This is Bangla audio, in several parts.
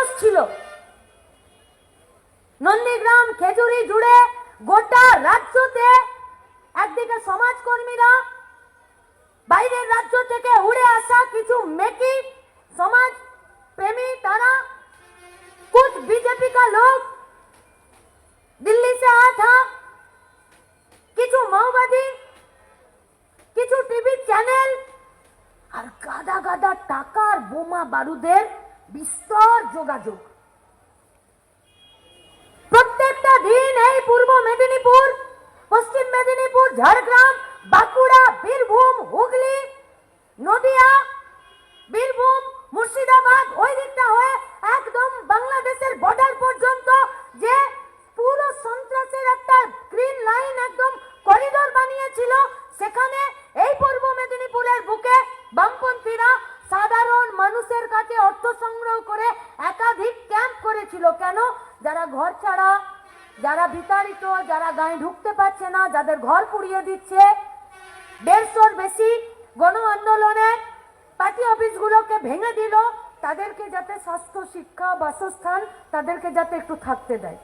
মানুষ ছিল। নন্দীগ্রাম খেজুরি জুড়ে গোটা রাজ্যতে একদিকে সমাজকর্মীরা, বাইরের রাজ্য থেকে উড়ে আসা কিছু মেকি সমাজ प्रेमी, तारा कुछ बीजेपी का लोग दिल्ली से आया था, किछु माओवादी, किछु टीवी चैनल और गादा गादा टाकार बोमा बारूदेर विस्तार जोगाजोग। प्रत्येकटा दिन এই পূর্ব মেদিনীপুর, পশ্চিম মেদিনীপুর, ঝাড়গ্রাম, বাঁকুড়া, বীরভূম, হুগলি, নদিয়া, বীরভূম, মুর্শিদাবাদ ওই দিকটা হয়ে একদম বাংলাদেশের বর্ডার পর্যন্ত যে পুরো সন্ত্রাসের একটা গ্রিন লাইন একদম করিডোর বানিয়েছিল, সেখানে এই পূর্ব মেদিনীপুরের বুকে বামপন্থীরা সাধারণ মানুষের কাছে অর্থ সংগ্রহ করে একাধিক ক্যাম্প করেছিল। কেন? যারা ঘর ছাড়া, যারা বিতাড়িত, যারা গায়ে ঢুকতে পারছে না, যাদের ঘর পুড়িয়ে দিচ্ছে, 150-র বেশি গণ আন্দোলনে পার্টি অফিসগুলোকে ভেঙে দিল, তাদেরকে যাতে স্বাস্থ্য, শিক্ষা, বাসস্থান তাদেরকে যাতে একটু থাকতে দেয়।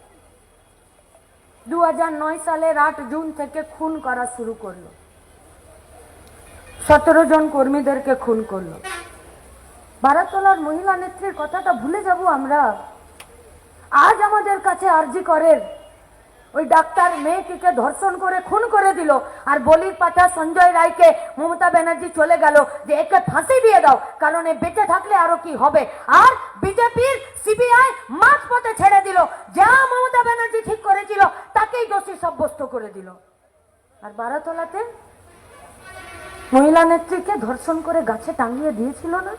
2009 সালের 8 জুন থেকে খুন করা শুরু করলো, 17 জন কর্মীদেরকে খুন করলো। ভারততলার মহিলা নেত্রীর কথাটা ভুলে যাব আমরা? আজ আমাদের কাছে আরজি করের ওই ডাক্তার মেয়েটিকে ধর্ষণ করে খুন করে দিল, আর বলির পাঠা সঞ্জয় রায়কে মমতা ব্যানার্জি চলে গেল যে একে ফাঁসি দিয়ে দাও, কারণ এ বেঁচে থাকলে আরো কি হবে। আর বিজেপির সিবিআই মাঝপথে ছেড়ে দিল, যা মমতা ব্যানার্জি ঠিক করেছিল তাকেই দোষী সাব্যস্ত করে দিল। আর বারাতলাতে মহিলা নেত্রীকে ধর্ষণ করে গাছে টাঙিয়ে দিয়েছিল না?